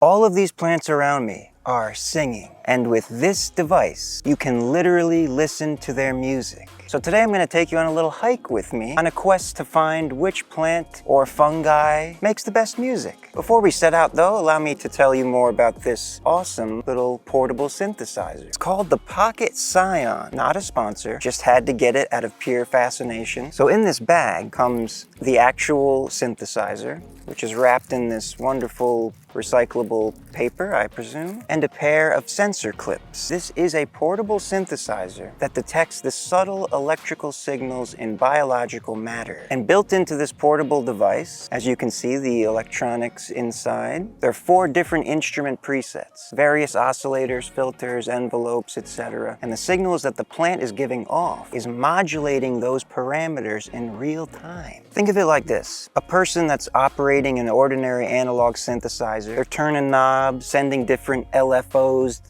All of these plants around me are singing, and with this device, you can literally listen to their music. So today I'm going to take you on a little hike with me on a quest to find which plant or fungi makes the best music. Before we set out though, allow me to tell you more about this awesome little portable synthesizer. It's called the Pocket SCÍON. Not a sponsor, just had to get it out of pure fascination. So in this bag comes the actual synthesizer, which is wrapped in this wonderful recyclable paper, I presume, and a pair of sensor clips. This is a portable synthesizer that detects the subtle electrical signals in biological matter. And built into this portable device, as you can see the electronics inside, there are 4 different instrument presets, various oscillators, filters, envelopes, etc. And the signals that the plant is giving off is modulating those parameters in real time. Think of it like this. A person that's operating an ordinary analog synthesizer, they're turning knobs, sending different LFOs,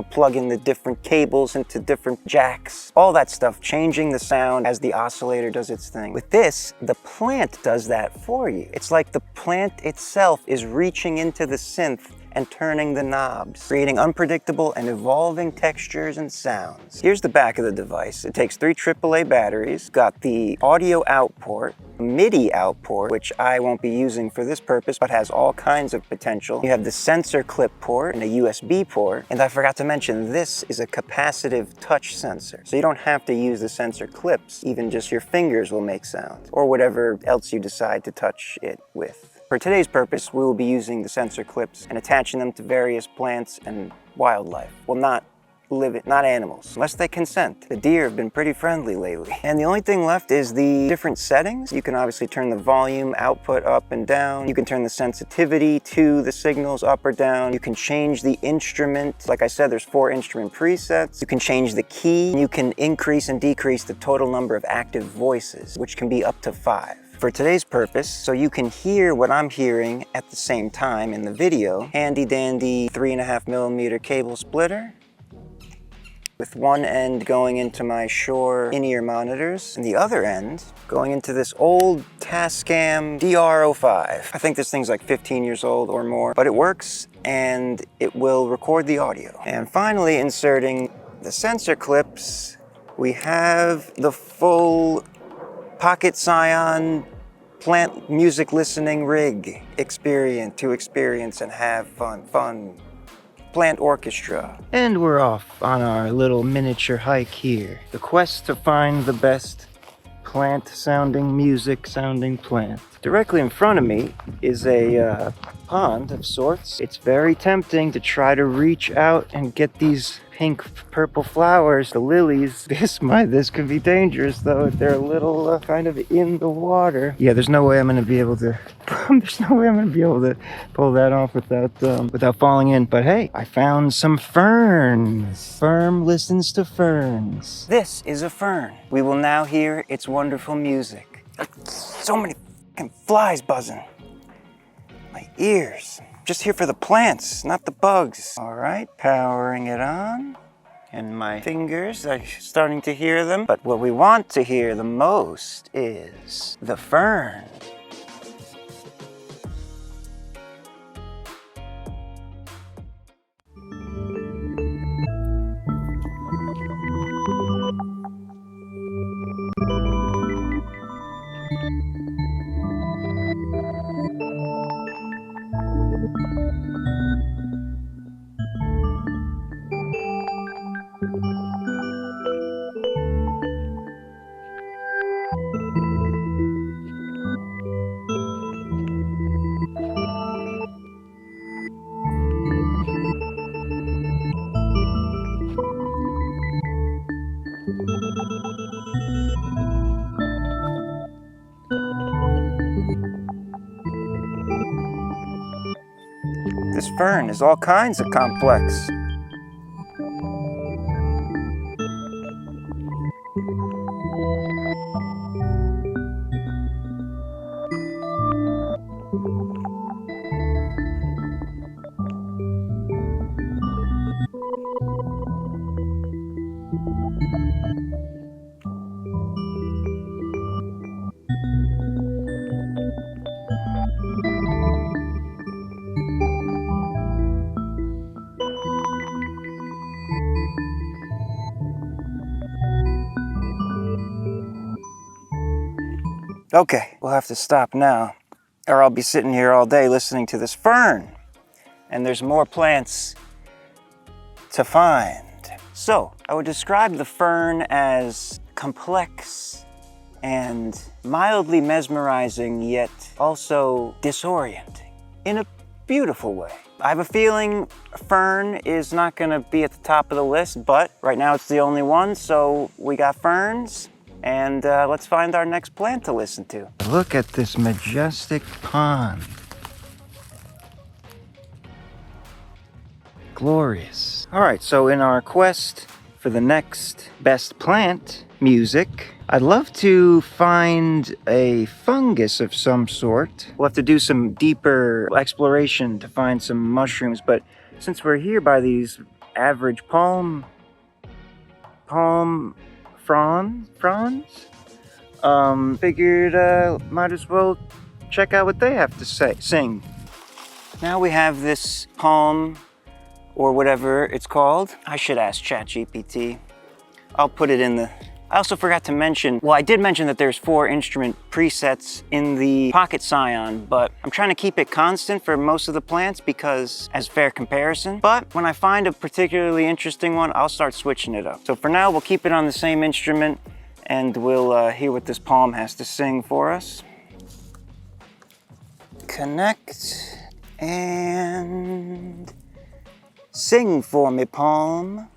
plugging the different cables into different jacks, all that stuff, changing the sound as the oscillator does its thing. With this, the plant does that for you. It's like the plant itself is reaching into the synth and turning the knobs, creating unpredictable and evolving textures and sounds. Here's the back of the device. It takes 3 AAA batteries, got the audio out port, MIDI out port, which I won't be using for this purpose, but has all kinds of potential. You have the sensor clip port and a USB port, and I forgot to mention this is a capacitive touch sensor. So you don't have to use the sensor clips, even just your fingers will make sounds, or whatever else you decide to touch it with. For today's purpose, we will be using the sensor clips and attaching them to various plants and wildlife. Well, not animals, unless they consent. The deer have been pretty friendly lately. And the only thing left is the different settings. You can obviously turn the volume output up and down. You can turn the sensitivity to the signals up or down. You can change the instrument. Like I said, there's 4 instrument presets. You can change the key. You can increase and decrease the total number of active voices, which can be up to 5. For today's purpose, so you can hear what I'm hearing at the same time in the video, handy dandy 3.5mm cable splitter with one end going into my Shure in-ear monitors and the other end going into this old Tascam DR05. I think this thing's like 15 years old or more, but it works and it will record the audio. And finally, inserting the sensor clips, we have the full Pocket SCÍON plant music listening rig to experience and have fun. Plant orchestra. And we're off on our little miniature hike here. The quest to find the best music sounding plant. Directly in front of me is a pond of sorts. It's very tempting to try to reach out and get these purple flowers, the lilies. This could be dangerous though if they're a little kind of in the water. Yeah, there's no way I'm gonna be able to pull that off without falling in. But hey, I found some ferns. FERM listens to ferns. This is a fern. We will now hear its wonderful music. So many fucking flies buzzing. My ears. Just here for the plants, not the bugs. All right, powering it on. And my fingers are starting to hear them. But what we want to hear the most is the fern. This fern is all kinds of complex. Okay, we'll have to stop now, or I'll be sitting here all day listening to this fern. And there's more plants to find. So, I would describe the fern as complex and mildly mesmerizing, yet also disorienting in a beautiful way. I have a feeling fern is not gonna be at the top of the list, but right now it's the only one, so we got ferns, and let's find our next plant to listen to. Look at this majestic pond. Glorious. All right, so in our quest for the next best plant music, I'd love to find a fungus of some sort. We'll have to do some deeper exploration to find some mushrooms, but since we're here by these average palm fronds, figured might as well check out what they have to sing. Now we have this palm, or whatever it's called. I should ask ChatGPT. I'll put it in the... I also forgot to mention, well, I did mention that there's 4 instrument presets in the Pocket SCÍON, but I'm trying to keep it constant for most of the plants because as fair comparison. But when I find a particularly interesting one, I'll start switching it up. So for now, we'll keep it on the same instrument and we'll hear what this palm has to sing for us. Connect and sing for me, palm.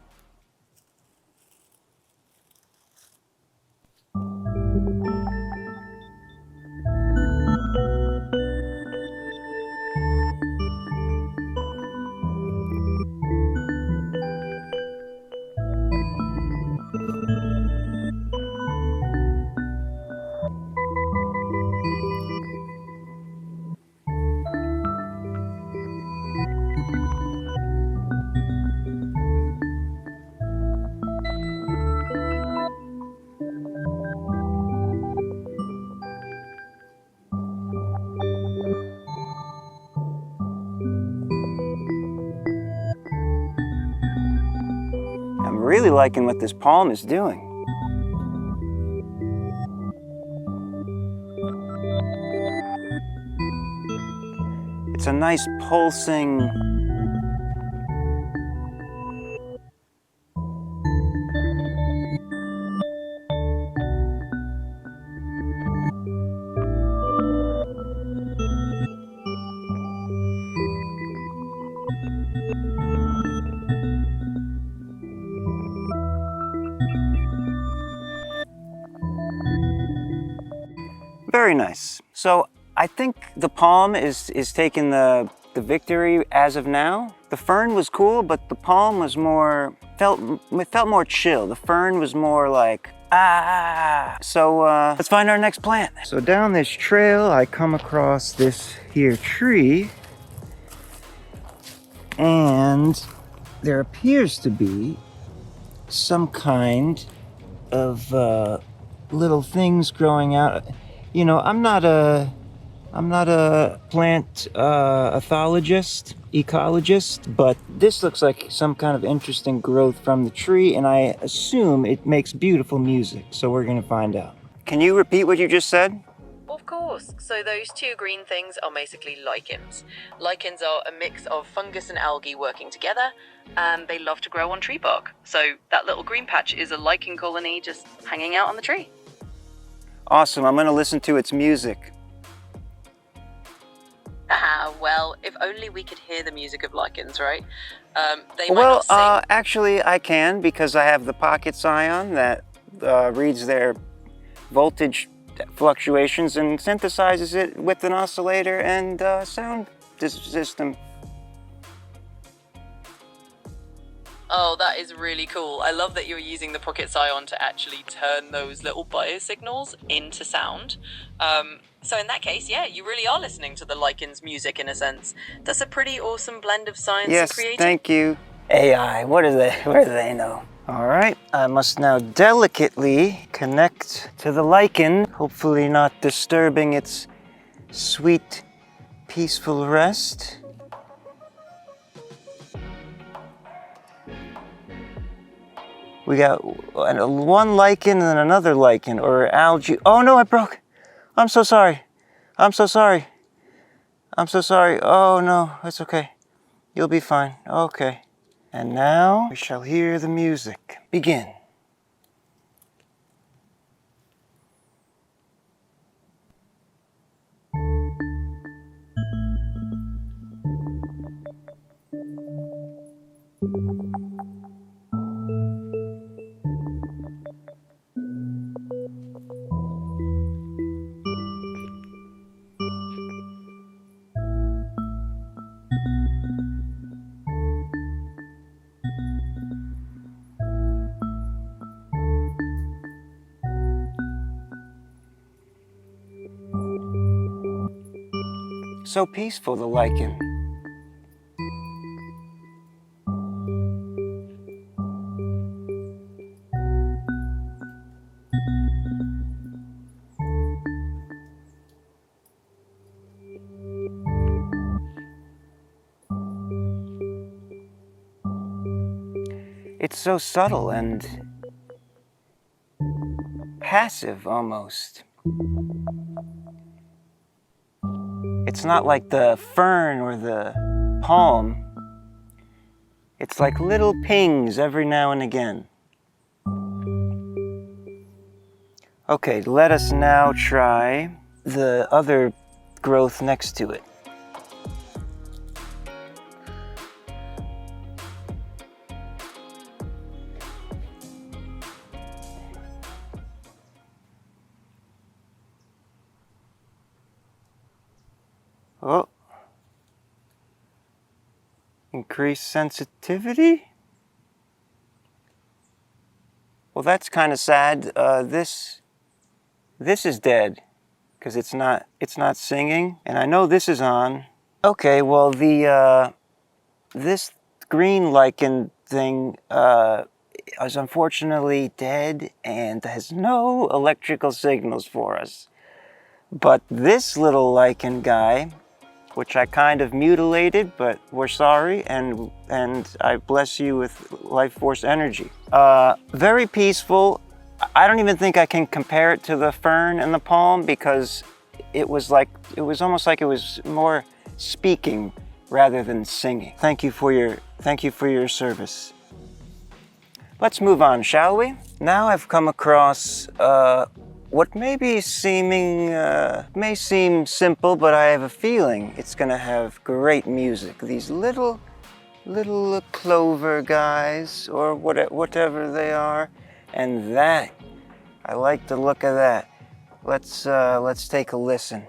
I'm really liking what this palm is doing. It's a nice pulsing... Very nice. So I think the palm is taking the victory as of now. The fern was cool, but the palm was more, felt more chill. The fern was more like, ah. So let's find our next plant. So down this trail, I come across this here tree, and there appears to be some kind of little things growing out. You know, I'm not a plant ecologist, but this looks like some kind of interesting growth from the tree, and I assume it makes beautiful music, so we're gonna find out. Can you repeat what you just said? Of course. So those 2 green things are basically lichens. Lichens are a mix of fungus and algae working together, and they love to grow on tree bark. So that little green patch is a lichen colony just hanging out on the tree. Awesome, I'm gonna listen to its music. Well, if only we could hear the music of lichens, right? They might not sing. Actually I can, because I have the Pocket SCÍON that reads their voltage fluctuations and synthesizes it with an oscillator and sound system. Oh, that is really cool. I love that you're using the Pocket SCÍON to actually turn those little biosignals into sound. So in that case, yeah, you really are listening to the lichens' music in a sense. That's a pretty awesome blend of science and creativity. Yes, thank you. AI, what do they know? All right, I must now delicately connect to the lichen, hopefully not disturbing its sweet, peaceful rest. We got one lichen and then another lichen, or algae. Oh no, I broke I'm so sorry. I'm so sorry. I'm so sorry. Oh no, it's okay. You'll be fine. Okay. And now we shall hear the music begin. So peaceful, the lichen. It's so subtle and passive almost. It's not like the fern or the palm. It's like little pings every now and again. Okay, let us now try the other growth next to it. Oh. Increase sensitivity? Well, that's kind of sad. This is dead because it's not singing, and I know this is on. Okay, well this green lichen thing is unfortunately dead and has no electrical signals for us. But this little lichen guy, which I kind of mutilated, but we're sorry, and I bless you with life force energy. Very peaceful. I don't even think I can compare it to the fern and the palm because it was almost like it was more speaking rather than singing. Thank you for your service. Let's move on, shall we? Now I've come across what may seem simple, but I have a feeling it's gonna have great music. These little clover guys, or whatever they are, and that, I like the look of that. Let's take a listen.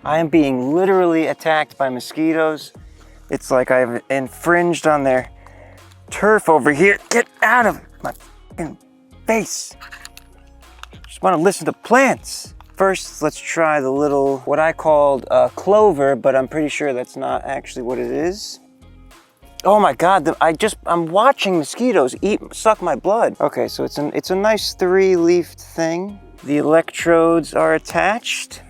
I am being literally attacked by mosquitoes. It's like I've infringed on their turf over here. Get out of my fucking face. Just want to listen to plants. First, let's try the little, what I called clover, but I'm pretty sure that's not actually what it is. Oh my God, I'm watching mosquitoes suck my blood. Okay, so it's a nice 3-leafed thing. The electrodes are attached.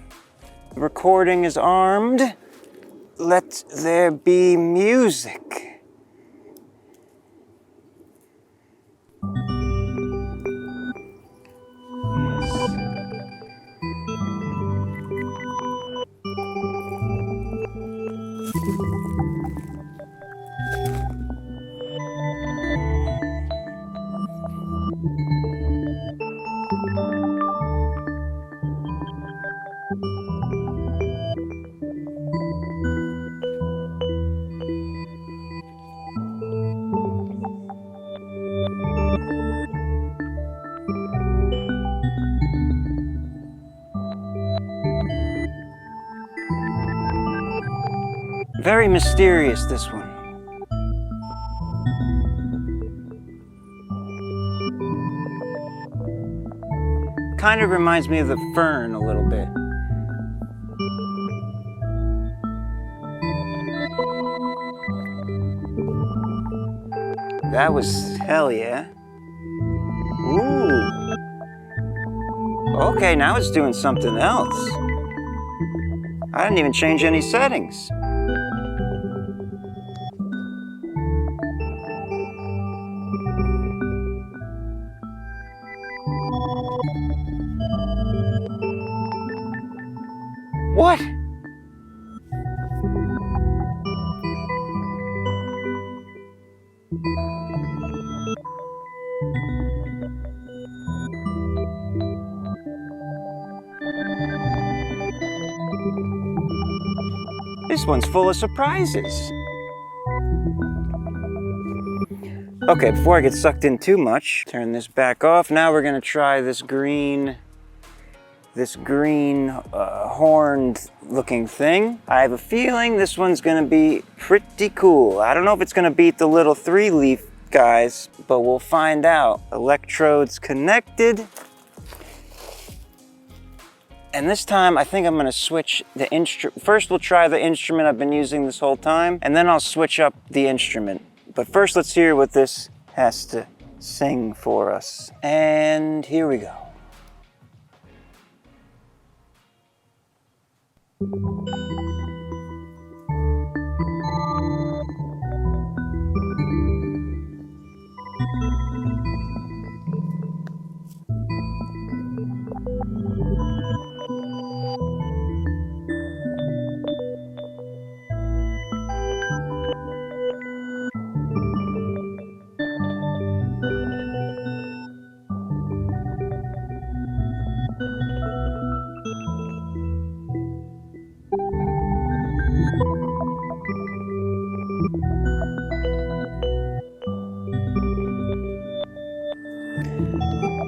The recording is armed. Let there be music. Very mysterious, this one. Kind of reminds me of the fern a little bit. That was hell yeah. Ooh. Okay, now it's doing something else. I didn't even change any settings. What? This one's full of surprises. Okay, before I get sucked in too much, turn this back off. Now we're gonna try this green horned looking thing. I have a feeling this one's gonna be pretty cool. I don't know if it's gonna beat the little 3-leaf guys, but we'll find out. Electrodes connected. And this time I think I'm gonna switch the instrument. First we'll try the instrument I've been using this whole time, and then I'll switch up the instrument. But first let's hear what this has to sing for us. And here we go.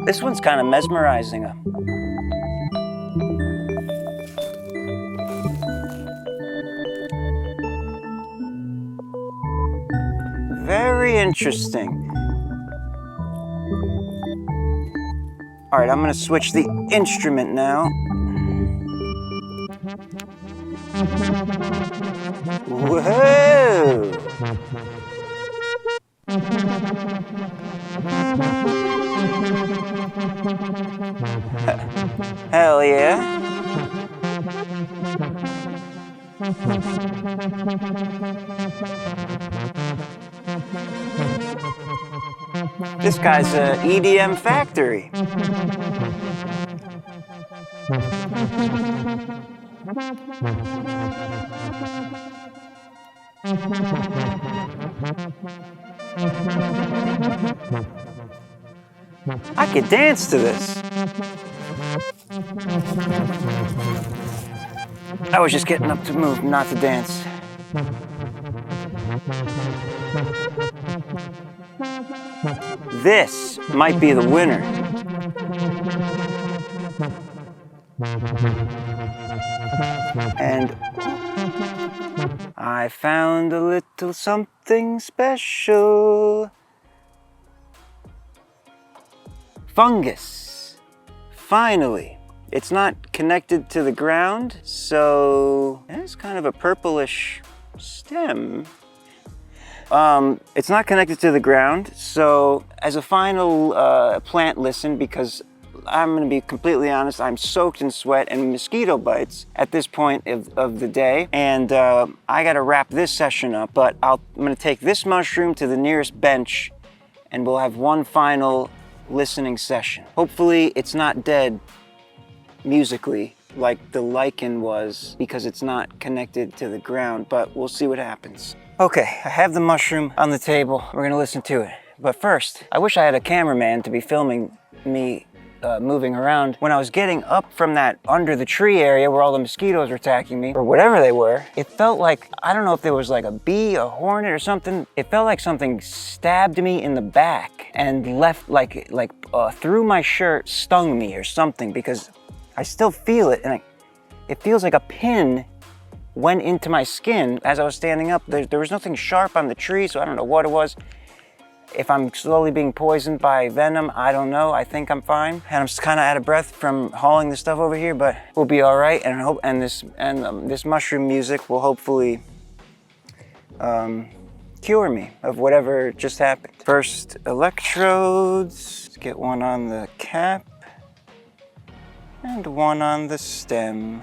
This one's kind of mesmerizing. Very interesting. All right, I'm gonna switch the instrument now. Whoa! Hell yeah. This guy's a EDM factory. I could dance to this. I was just getting up to move, not to dance. This might be the winner. And I found a little something special. Fungus. Finally. It's not connected to the ground, so it's kind of a purplish stem. It's not connected to the ground, so as a final plant listen, because I'm gonna be completely honest, I'm soaked in sweat and mosquito bites at this point of the day, and I gotta wrap this session up, but I'm gonna take this mushroom to the nearest bench and we'll have one final listening session. Hopefully it's not dead musically like the lichen was because it's not connected to the ground, but we'll see what happens. Okay, I have the mushroom on the table. We're gonna listen to it. But first, I wish I had a cameraman to be filming me moving around. When I was getting up from that under the tree area where all the mosquitoes were attacking me, or whatever they were, it felt like, I don't know if there was like a bee, a hornet or something. It felt like something stabbed me in the back and left through my shirt, stung me or something, because I still feel it, and it feels like a pin went into my skin as I was standing up. There was nothing sharp on the tree, so I don't know what it was. If I'm slowly being poisoned by venom, I don't know. I think I'm fine, and I'm just kind of out of breath from hauling this stuff over here, but we'll be all right. And this mushroom music will hopefully cure me of whatever just happened. First, electrodes. Let's get one on the cap and one on the stem.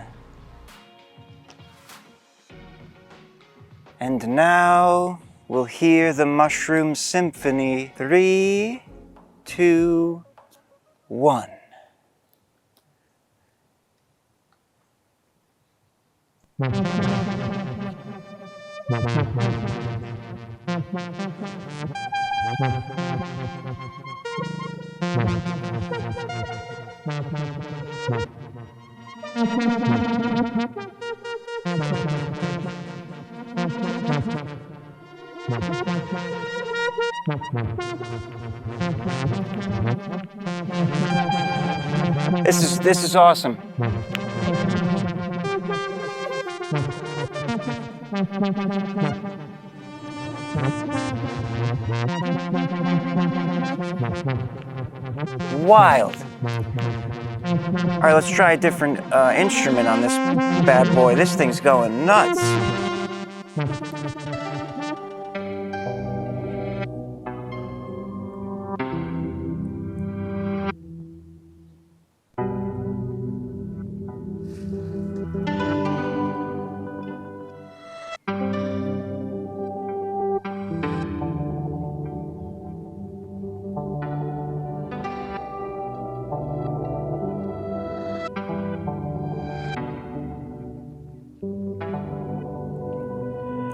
And now we'll hear the mushroom symphony. 3, 2, 1. This is awesome. Wild. All right, let's try a different instrument on this bad boy. This thing's going nuts.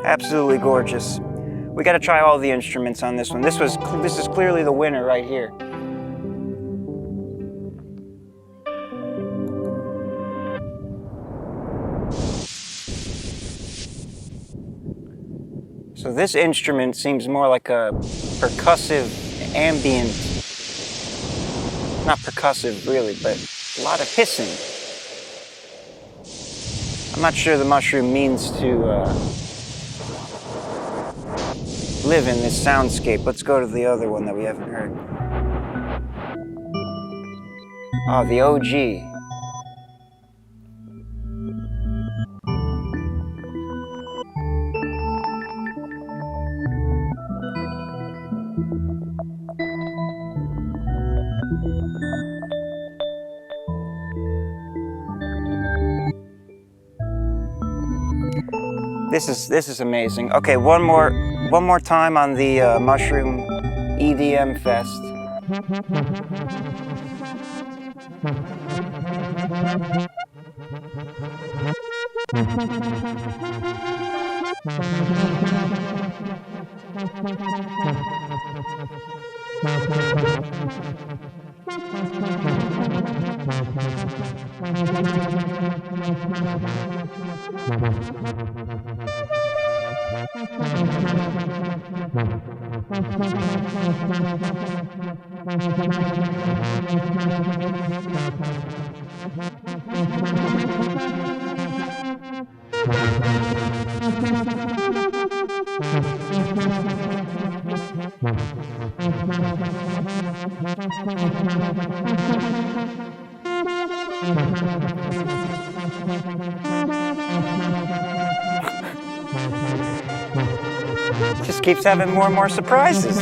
Absolutely gorgeous. We got to try all the instruments on this one. This is clearly the winner right here. So this instrument seems more like a percussive ambient, not percussive really, but a lot of hissing. I'm not sure the mushroom means to live in this soundscape. Let's go to the other one that we haven't heard. Oh, the OG. This is amazing. Okay, one more time on the mushroom EDM fest. Just keeps having more and more surprises.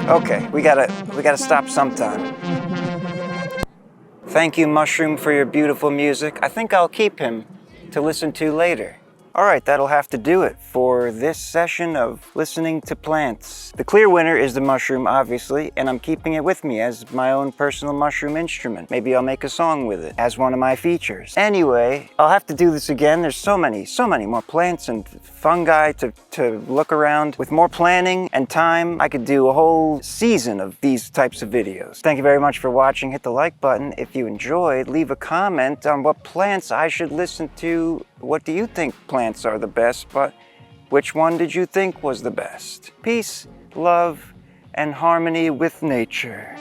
Okay, we gotta stop sometime. Thank you, Mushroom, for your beautiful music. I think I'll keep him to listen to later. All right, that'll have to do it for this session of listening to plants. The clear winner is the mushroom, obviously, and I'm keeping it with me as my own personal mushroom instrument. Maybe I'll make a song with it as one of my features. Anyway, I'll have to do this again. There's so many more plants and fungi to look around. With more planning and time, I could do a whole season of these types of videos. Thank you very much for watching. Hit the like button if you enjoyed. Leave a comment on what plants I should listen to. What do you think plants are the best, but which one did you think was the best? Peace, love, and harmony with nature.